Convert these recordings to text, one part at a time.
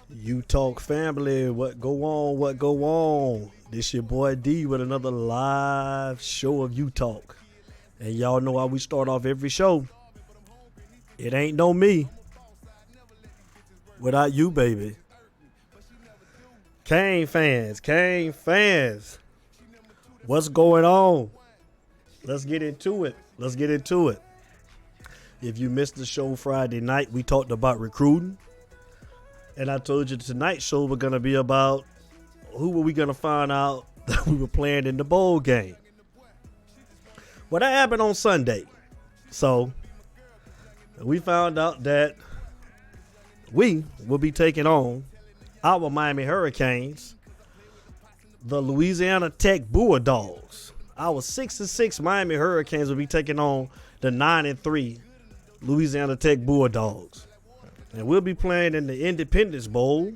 You Talk family, what go on? What go on? This your boy D with another live show of You Talk. And y'all know how we start off every show. It ain't no me without you, baby. Kane fans, what's going on? Let's get into it. If you missed the show Friday night, we talked about recruiting. And I told you tonight's show was going to be about who were we going to find out that we were playing in the bowl game. Well, that happened on Sunday. So we found out that we will be taking on our Miami Hurricanes, the Louisiana Tech Bulldogs. Our 6-6 Miami Hurricanes will be taking on the 9-3 Louisiana Tech Bulldogs. And we'll be playing in the Independence Bowl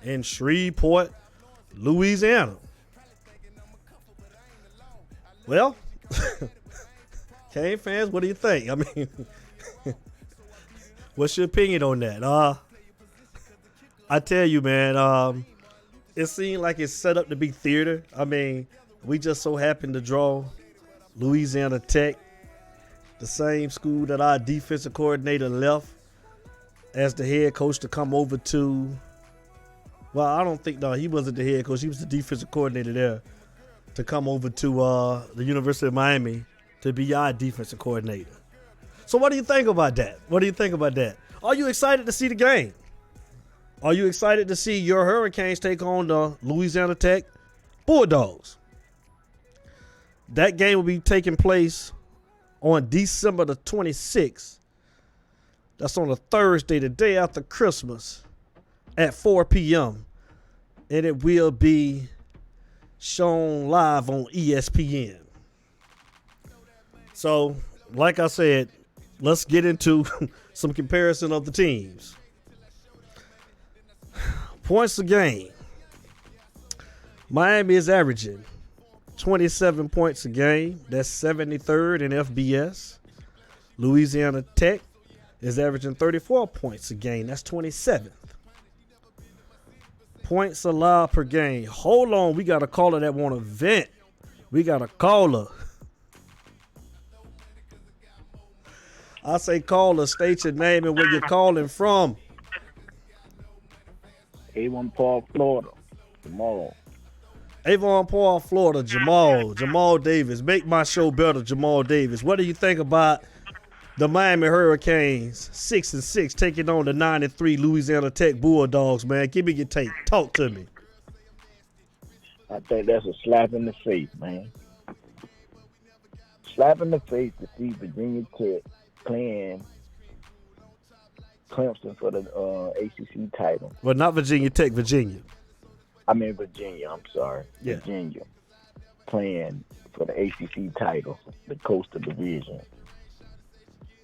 in Shreveport, Louisiana. Well, Kane fans, what do you think? I mean, what's your opinion on that? I tell you, man, it seemed like it's set up to be theater. I mean, we just so happened to draw Louisiana Tech, the same school that our defensive coordinator left as the head coach to come over to. Well, I don't think, no, he wasn't the head coach. He was the defensive coordinator there to come over to the University of Miami to be our defensive coordinator. So what do you think about that? Are you excited to see the game? Are you excited to see your Hurricanes take on the Louisiana Tech Bulldogs? That game will be taking place on December the 26th. That's on a Thursday, the day after Christmas, at 4 p.m. And it will be shown live on ESPN. So, like I said, let's get into some comparison of the teams. Points a game. Miami is averaging 27 points a game. That's 73rd in FBS. Louisiana Tech is averaging 34 points a game. That's 27th. Points allowed per game. Hold on. We got a caller that want to vent. We got a caller. I say caller, state your name and where you're calling from. Avon Park, Florida. Jamal. Avon Park, Florida. Jamal Davis. Make my show better, Jamal Davis. What do you think about the Miami Hurricanes 6-6 taking on the 9-3 Louisiana Tech Bulldogs, man? Give me your take. Talk to me. I think that's a slap in the face, man. Slap in the face to see Virginia Tech playing Clemson for the ACC title. Well, not Virginia Tech, Virginia. Virginia, I'm sorry. Yeah. Virginia playing for the ACC title, the Coastal Division.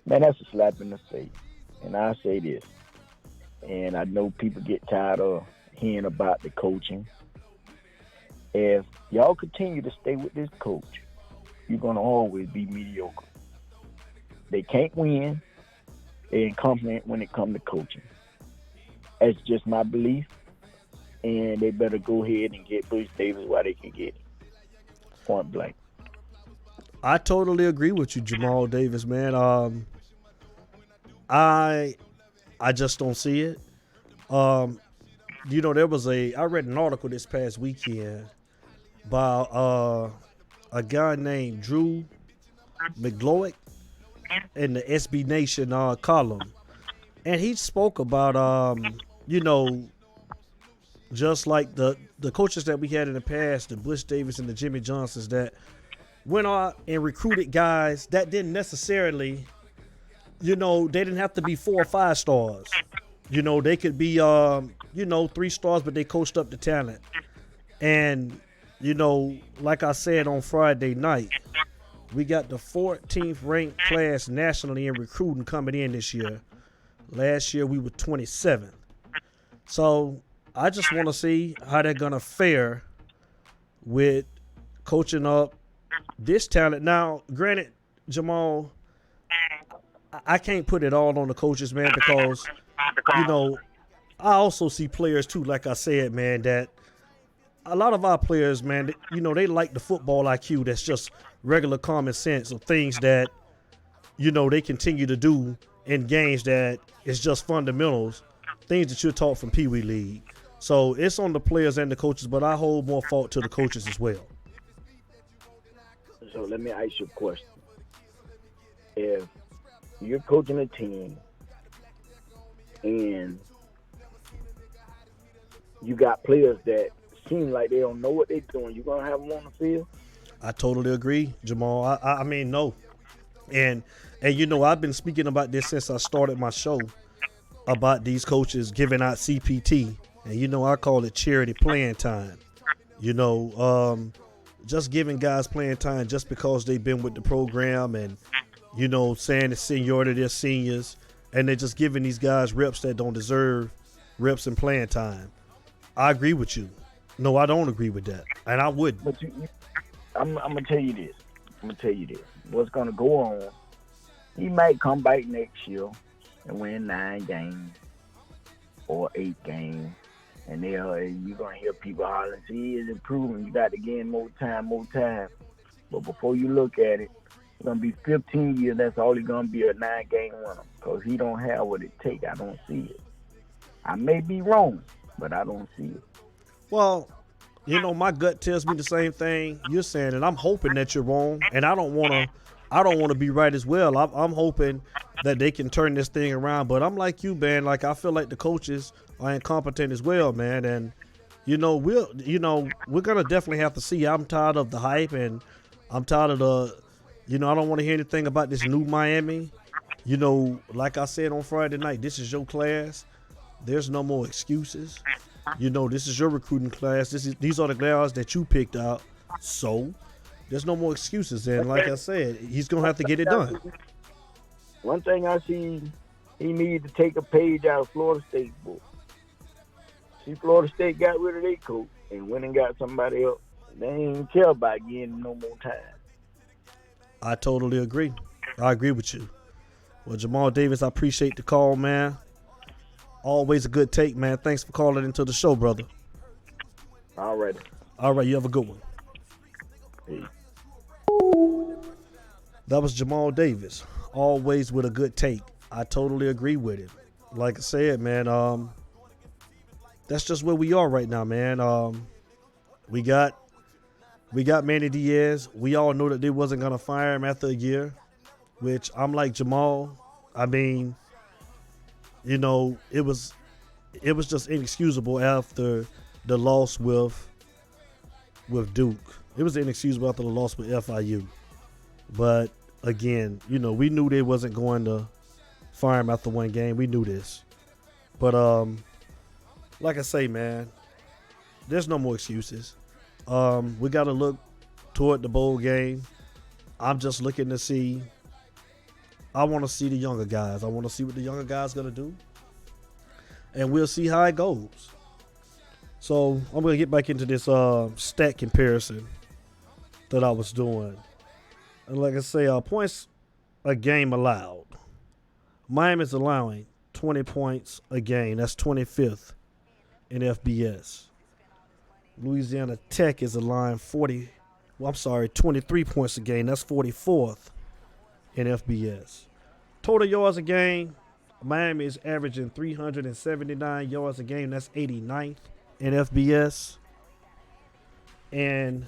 Man, that's a slap in the face. And I say this, and I know people get tired of hearing about the coaching. If y'all continue to stay with this coach, you're going to always be mediocre. They can't win. They're incompetent when it comes to coaching. That's just my belief. And they better go ahead and get Bruce Davis while they can get it. Point blank. I totally agree with you, Jamal Davis, man. I just don't see it. I read an article this past weekend by a guy named Drew McGlowick in the SB Nation column. And he spoke about, just like the coaches that we had in the past, the Bush Davis and the Jimmy Johnsons, that went out and recruited guys that didn't necessarily, they didn't have to be 4 or 5 stars. They could be, 3 stars, but they coached up the talent. And, like I said on Friday night, we got the 14th ranked class nationally in recruiting coming in this year. Last year we were 27th. So I just want to see how they're going to fare with coaching up this talent. Now, granted, Jamal, I can't put it all on the coaches, man, because you know I also see players too. Like I said, man, that a lot of our players, man, they like the football IQ that's just regular common sense of things that they continue to do in games that is just fundamentals, things that you're taught from Pee Wee League. So it's on the players and the coaches, but I hold more fault to the coaches as well. So let me ask you a question. If you're coaching a team and you got players that seem like they don't know what they're doing, you going to have them on the field? I totally agree, Jamal. I mean, no. And I've been speaking about this since I started my show about these coaches giving out CPT. And, I call it charity playing time. Just giving guys playing time just because they've been with the program and, saying the seniority, they're seniors. And they're just giving these guys reps that don't deserve reps and playing time. I agree with you. No, I don't agree with that. And I wouldn't. But I'm going to tell you this. What's going to go on, he might come back next year and win 9 games or 8 games. And you're going to hear people hollering, see, he is improving. You got to gain more time. But before you look at it, it's going to be 15 years. That's all he's going to be, a 9-game winner. Because he don't have what it takes. I don't see it. I may be wrong, but I don't see it. Well, my gut tells me the same thing you're saying, and I'm hoping that you're wrong. And I don't want to be right as well. I'm hoping that they can turn this thing around. But I'm like you, man. Like, I feel like the coaches are incompetent as well, man. And we're gonna definitely have to see. I'm tired of the hype, and I'm tired of the. I don't want to hear anything about this new Miami. Like I said on Friday night, this is your class. There's no more excuses. This is your recruiting class. These are the guys that you picked out. So there's no more excuses. And like I said, he's gonna have to get it done. One thing I see, he needs to take a page out of Florida State's book. See, Florida State got rid of their coach and went and got somebody else. They ain't care about getting no more time. I totally agree. I agree with you. Well, Jamal Davis, I appreciate the call, man. Always a good take, man. Thanks for calling into the show, brother. All right. All right, you have a good one. Peace. That was Jamal Davis. Always with a good take. I totally agree with it. Like I said, man, that's just where we are right now, man. We got Manny Diaz. We all know that they wasn't gonna fire him after a year, which I'm like Jamal. I mean, it was just inexcusable after the loss with Duke. It was inexcusable after the loss with FIU. But again, we knew they wasn't going to fire him after one game. We knew this. But like I say, man, there's no more excuses. We got to look toward the bowl game. I'm just looking to see. I want to see the younger guys. I want to see what the younger guys going to do. And we'll see how it goes. So I'm going to get back into this stat comparison that I was doing. And like I say, points a game allowed. Miami's allowing 20 points a game. That's 25th in FBS. Louisiana Tech is allowing 23 points a game. That's 44th in FBS. Total yards a game, Miami is averaging 379 yards a game. That's 89th in FBS. And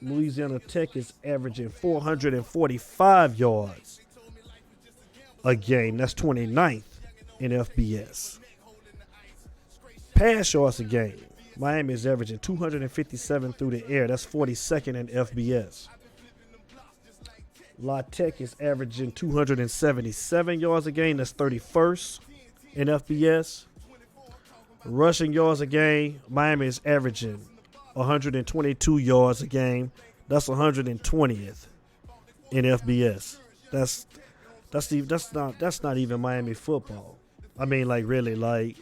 Louisiana Tech is averaging 445 yards a game. That's 29th in FBS. Pass yards a game. Miami is averaging 257 through the air. That's 42nd in FBS. La Tech is averaging 277 yards a game. That's 31st in FBS. Rushing yards a game. Miami is averaging 122 yards a game. That's 120th in FBS. That's not even Miami football. I mean, like, really, like,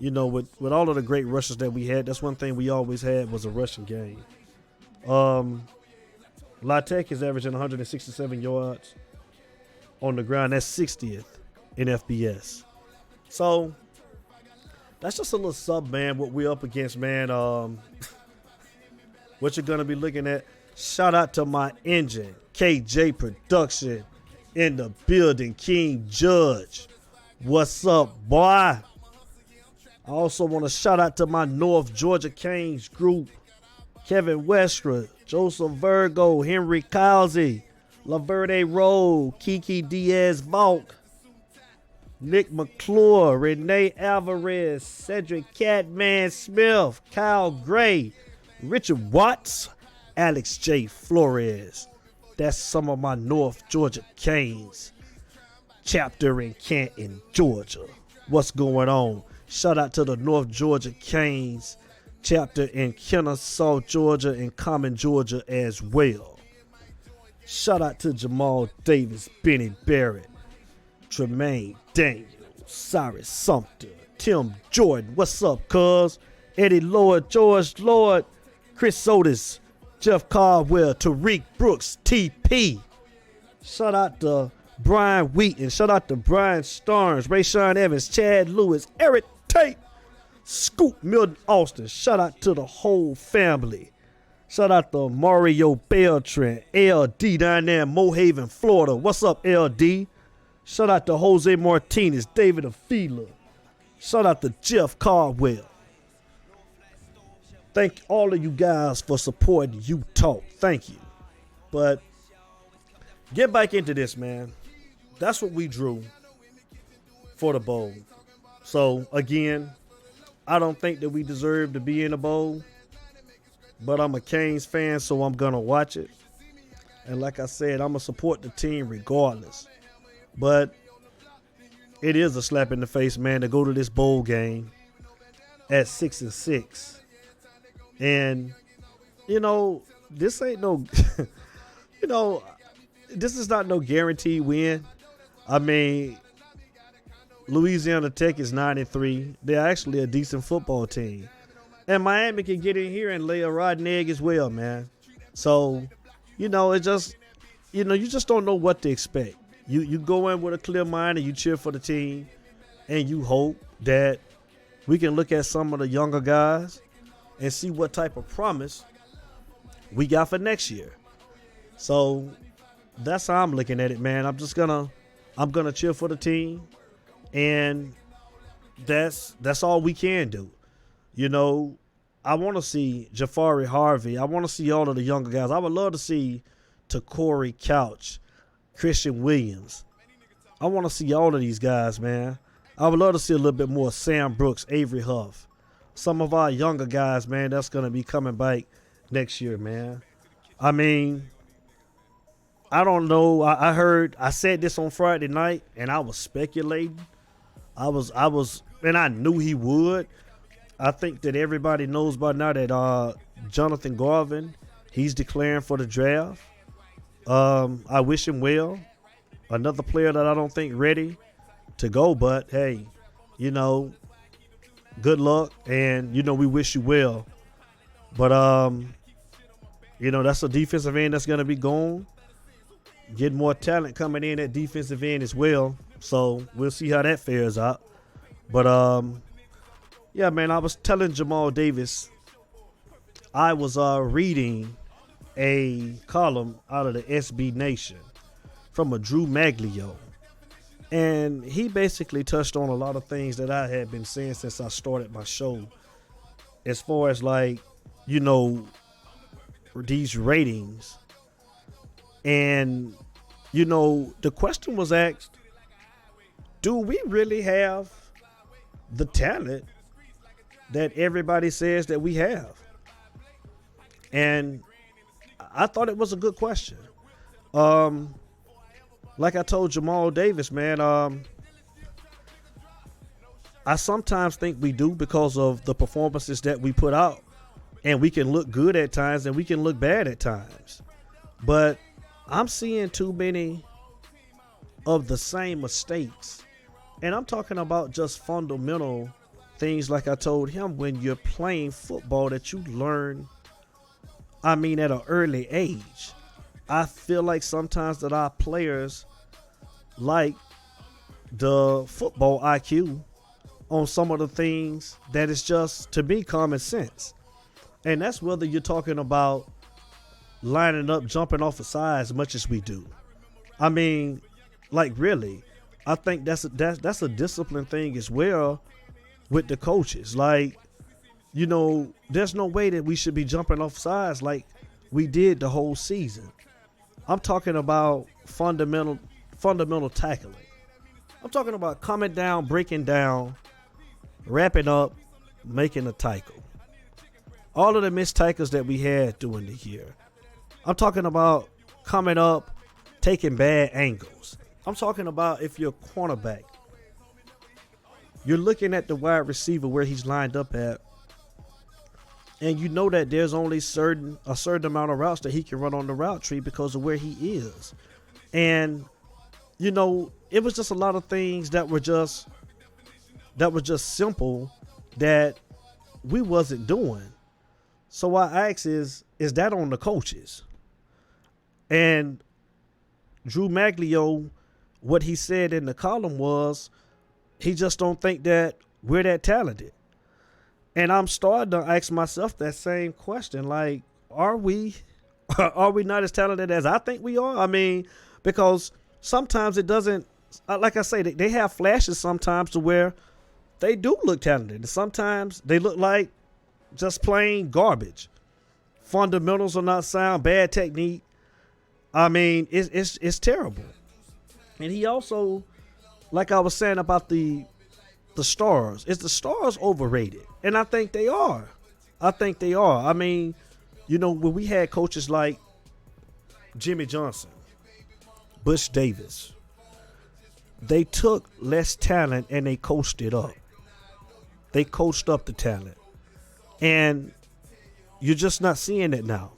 with all of the great rushes that we had, that's one thing we always had was a rushing game. La Tech is averaging 167 yards on the ground. That's 60th in FBS. So that's just a little sub, man, what we're up against, man. What you're going to be looking at. Shout out to my engine, KJ Production in the building, King Judge. What's up, boy? I also want to shout out to my North Georgia Canes group, Kevin Westra, Joseph Virgo, Henry Cowsey, Laverde Road, Kiki Diaz Valk, Nick McClure, Renee Alvarez, Cedric Catman Smith, Kyle Gray, Richard Watts, Alex J. Flores. That's some of my North Georgia Canes chapter in Canton, Georgia. What's going on? Shout out to the North Georgia Canes chapter in Kennesaw, Georgia, and Common, Georgia as well. Shout out to Jamal Davis, Benny Barrett, Tremaine Daniel, Cyrus Sumter, Tim Jordan. What's up, cuz? Eddie Lord, George Lord, Chris Otis, Jeff Caldwell, Tariq Brooks, TP. Shout out to Brian Wheaton. Shout out to Brian Starnes, Rayshawn Evans, Chad Lewis, Eric Tate, Scoop Milton Austin. Shout out to the whole family. Shout out to Mario Beltran, LD down there in Mohaven, Florida. What's up, LD? Shout out to Jose Martinez, David Afila. Shout out to Jeff Caldwell. Thank all of you guys for supporting You Talk. Thank you. But get back into this, man. That's what we drew for the bowl. So, again, I don't think that we deserve to be in the bowl. But I'm a Canes fan, so I'm going to watch it. And like I said, I'm going to support the team regardless. But it is a slap in the face, man, to go to this bowl game at 6-6. And, this ain't no, this is not no guaranteed win. I mean, Louisiana Tech is 9-3. They're actually a decent football team. And Miami can get in here and lay a rotten egg as well, man. So, it just, you just don't know what to expect. You go in with a clear mind and you cheer for the team. And you hope that we can look at some of the younger guys and see what type of promise we got for next year. So that's how I'm looking at it, man. I'm gonna cheer for the team, and that's all we can do. I want to see Jafari Harvey. I want to see all of the younger guys. I would love to see Takori Couch, Christian Williams. I want to see all of these guys, man. I would love to see a little bit more Sam Brooks, Avery Huff. Some of our younger guys, man, that's going to be coming back next year, man. I mean, I don't know. I said this on Friday night, and I was speculating. And I knew he would. I think that everybody knows by now that Jonathan Garvin, he's declaring for the draft. I wish him well. Another player that I don't think ready to go, but hey, good luck, and we wish you well. But that's a defensive end that's gonna be gone. Get more talent coming in at defensive end as well. So we'll see how that fares out. But yeah, man, I was telling Jamal Davis, I was reading a column out of the SB Nation from a Drew Maglio. And he basically touched on a lot of things that I had been saying since I started my show. As far as these ratings. And, the question was asked, do we really have the talent that everybody says that we have? And I thought it was a good question. Like I told Jamal Davis, man, I sometimes think we do because of the performances that we put out. And we can look good at times and we can look bad at times. But I'm seeing too many of the same mistakes. And I'm talking about just fundamental things like I told him when you're playing football that you learn, at an early age. I feel like sometimes that our players like the football IQ on some of the things that is just, to me, common sense. And that's whether you're talking about lining up, jumping off a side as much as we do. I mean, like, really, I think that's a discipline thing as well with the coaches. Like, you know, there's no way that we should be jumping off sides like we did the whole season. I'm talking about fundamental tackling. I'm talking about coming down, breaking down, wrapping up, making a tackle. All of the missed tackles that we had during the year. I'm talking about coming up, taking bad angles. I'm talking about if you're a cornerback, you're looking at the wide receiver where he's lined up at, and you know that there's only a certain amount of routes that he can run on the route tree because of where he is. And, you know, it was just a lot of things that were just simple that we wasn't doing. So what I ask is that on the coaches? And Drew Maglio, what he said in the column was, he just don't think that we're that talented. And I'm starting to ask myself that same question. Like, are we not as talented as I think we are? I mean, because sometimes it doesn't, like I say, they have flashes sometimes to where they do look talented. And sometimes they look like just plain garbage. Fundamentals are not sound, bad technique. I mean, it's terrible. And he also, like I was saying about the stars, is the stars overrated? And I think they are. I mean, you know, when we had coaches like Jimmy Johnson, Bush Davis, they took less talent and they coached it up. They coached up the talent. And you're just not seeing it now.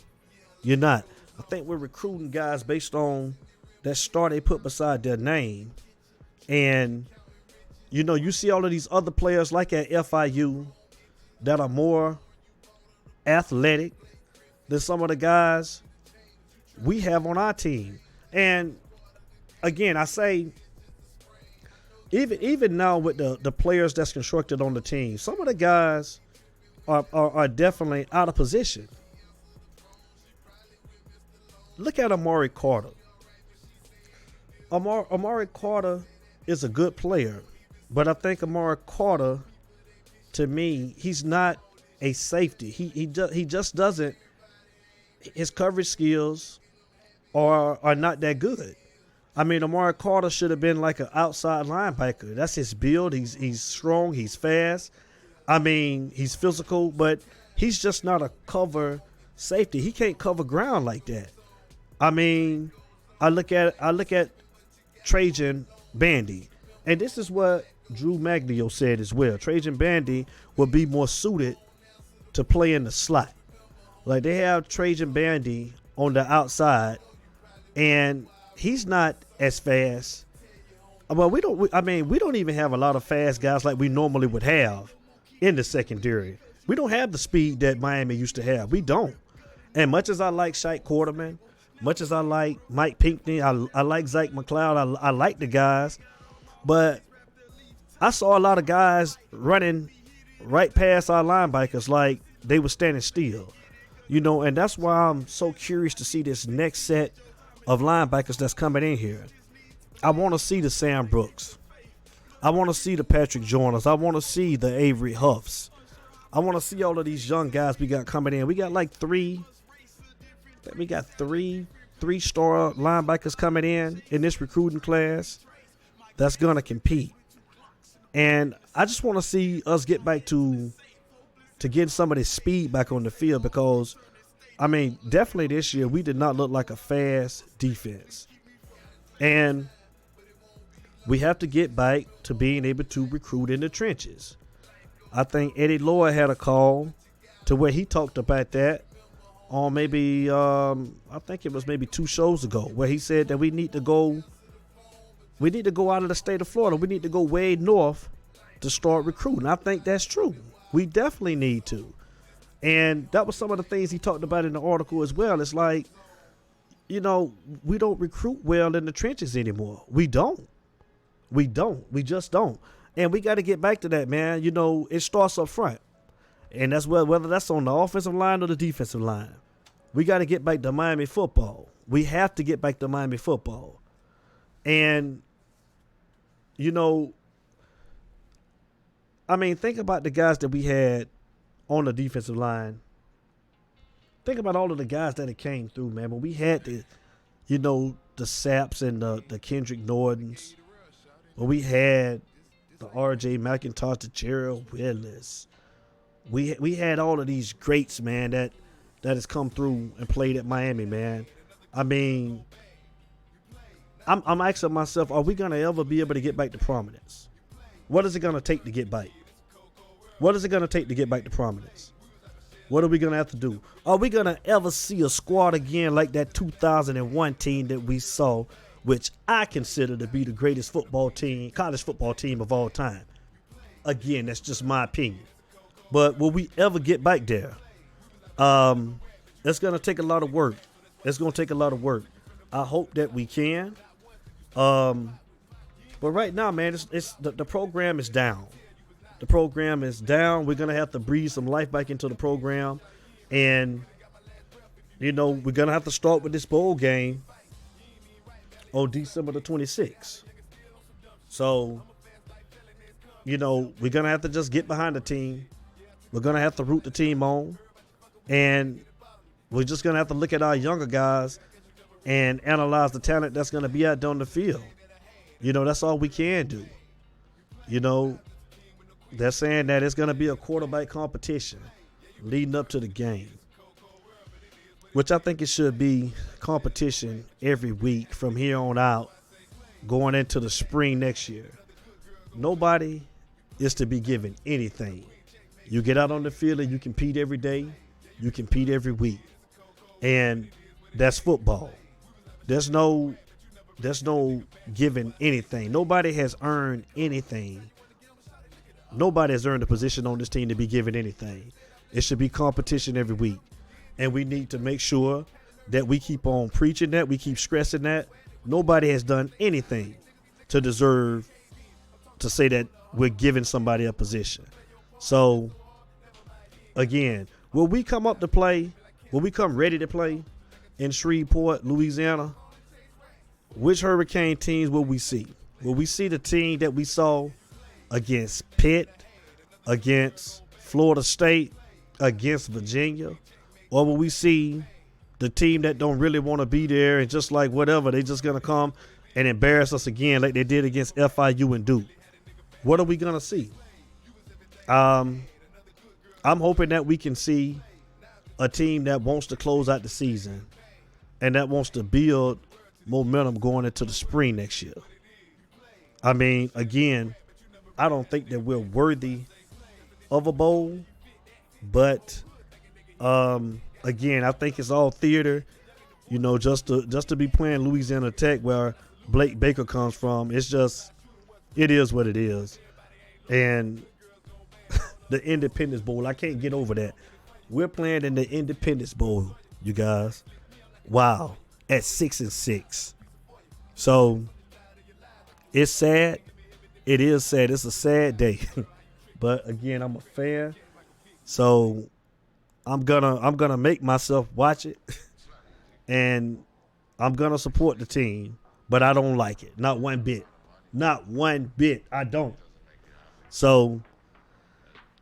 You're not. I think we're recruiting guys based on that star they put beside their name. And, you know, you see all of these other players like at FIU that are more athletic than some of the guys we have on our team. And, again, I say, even now with the players that's constructed on the team, some of the guys are definitely out of position. Look at Amari Carter. Amari Carter is a good player, but I think Amari Carter, to me, he's not a safety. He just doesn't. His coverage skills are not that good. I mean, Amari Carter should have been like an outside linebacker. That's his build. He's strong. He's fast. I mean, he's physical, but he's just not a cover safety. He can't cover ground like that. I mean, I look at Trajan Bandy, and this is what Drew Maglio said as well. Trajan Bandy would be more suited to play in the slot. Like, they have Trajan Bandy on the outside, and he's not as fast. Well, we don't even have a lot of fast guys like we normally would have in the secondary. We don't have the speed that Miami used to have. We don't. And much as I like Shike Quarterman, much as I like Mike Pinckney, I like Zach McLeod, I like the guys, but I saw a lot of guys running right past our linebackers like they were standing still, you know, and that's why I'm so curious to see this next set of linebackers that's coming in here. I want to see the Sam Brooks. I want to see the Patrick Joyners. I want to see the Avery Huffs. I want to see all of these young guys we got coming in. We got like three star linebackers coming in this recruiting class that's going to compete. And I just want to see us get back to getting some of this speed back on the field because, I mean, definitely this year we did not look like a fast defense. And we have to get back to being able to recruit in the trenches. I think Eddie Lloyd had a call to where he talked about that on maybe, I think it was maybe 2 shows ago, where he said that we need to go out of the state of Florida. We need to go way north to start recruiting. I think that's true. We definitely need to. And that was some of the things he talked about in the article as well. It's like, you know, we don't recruit well in the trenches anymore. We don't. We don't. We just don't. And we got to get back to that, man. You know, it starts up front. And that's whether that's on the offensive line or the defensive line. We got to get back to Miami football. We have to get back to Miami football. And, you know, I mean, think about the guys that we had on the defensive line. Think about all of the guys that it came through, man. When we had the, you know, the Saps and the Kendrick Nordens. When we had the R.J. McIntosh, the Gerald Willis. We had all of these greats, man, that has come through and played at Miami, man. I mean, I'm asking myself, are we going to ever be able to get back to prominence? What is it going to take to get back? What is it going to take to get back to prominence? What are we going to have to do? Are we going to ever see a squad again like that 2001 team that we saw, which I consider to be the greatest football team, college football team of all time? Again, that's just my opinion. But will we ever get back there? It's going to take a lot of work. It's going to take a lot of work. I hope that we can. But right now, man, it's the program is down. The program is down. We're going to have to breathe some life back into the program. And, you know, we're going to have to start with this bowl game on December the 26th. So, you know, we're going to have to just get behind the team. We're going to have to root the team on. And we're just going to have to look at our younger guys and analyze the talent that's going to be out there on the field. You know, that's all we can do. You know, they're saying that it's going to be a quarterback competition leading up to the game, which I think it should be competition every week from here on out going into the spring next year. Nobody is to be given anything. You get out on the field and you compete every day. You compete every week. And that's football. There's no giving anything. Nobody has earned anything. Nobody has earned a position on this team to be given anything. It should be competition every week. And we need to make sure that we keep on preaching that. We keep stressing that. Nobody has done anything to deserve to say that we're giving somebody a position. So, again, will we come up to play? Will we come ready to play in Shreveport, Louisiana? Which Hurricane teams will we see? Will we see the team that we saw against Pitt, against Florida State, against Virginia? Or will we see the team that don't really want to be there and just like whatever, they just going to come and embarrass us again like they did against FIU and Duke? What are we going to see? I'm hoping that we can see a team that wants to close out the season and that wants to build momentum going into the spring next year. I mean, again, I don't think that we're worthy of a bowl, but again, I think it's all theater, you know, just to be playing Louisiana Tech where Blake Baker comes from. It's just, it is what it is. And the Independence Bowl, I can't get over that. We're playing in the Independence Bowl, you guys. Wow. At 6-6. So it's sad. It is sad. It's a sad day. But again, I'm a fan. So I'm gonna make myself watch it. And I'm gonna support the team. But I don't like it. Not one bit. Not one bit. I don't. So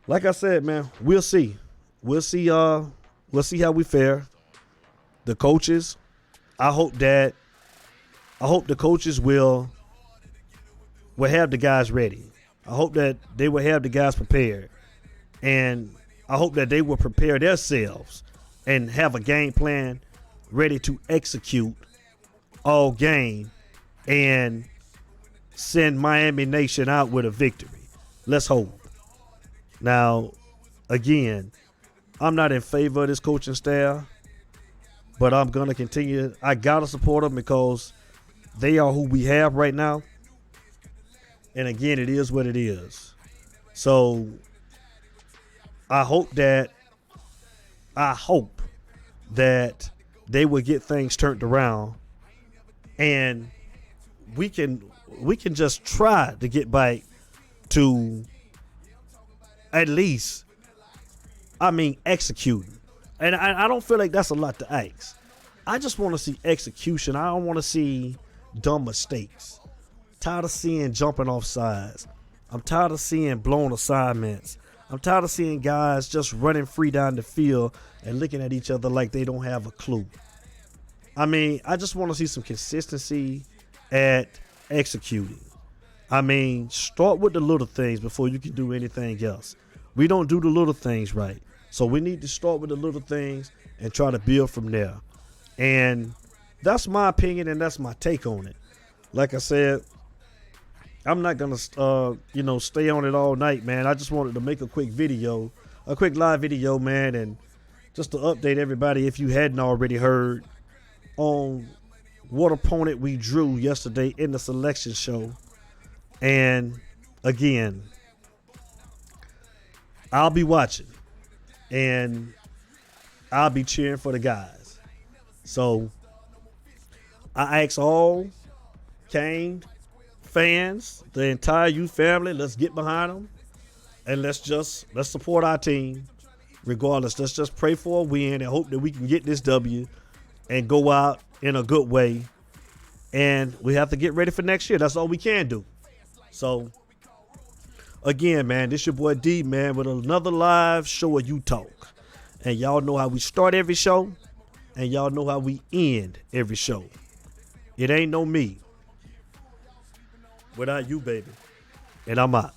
like I said, man, we'll see. We'll see how we fare. The coaches, I hope the coaches will have the guys ready. I hope that they will have the guys prepared. And I hope that they will prepare themselves and have a game plan ready to execute all game and send Miami Nation out with a victory. Let's hope. Now, again, I'm not in favor of this coaching staff, but I'm going to continue. I got to support them because they are who we have right now. And again, it is what it is. So I hope that they will get things turned around and we can we can just try to get back to at least, executing. And I don't feel like that's a lot to ask. I just want to see execution. I don't want to see dumb mistakes. Tired of seeing jumping off sides. I'm tired of seeing blown assignments. I'm tired of seeing guys just running free down the field and looking at each other like they don't have a clue. I just want to see some consistency at executing. Start with the little things before you can do anything else. We don't do the little things right. So we need to start with the little things and try to build from there. And that's my opinion and that's my take on it. Like I said, I'm not going to, stay on it all night, man. I just wanted to make a quick live video, man, and just to update everybody, if you hadn't already heard, on what opponent we drew yesterday in the selection show. And again, I'll be watching and I'll be cheering for the guys. So I ask all Kane fans, the entire youth family, let's get behind them and let's support our team regardless. Let's just pray for a win and hope that we can get this W and go out in a good way. And we have to get ready for next year. That's all we can do. So again, man, this your boy D, man, with another live show of You Talk. And y'all know how we start every show and y'all know how we end every show. It ain't no me without you, baby. And I'm out.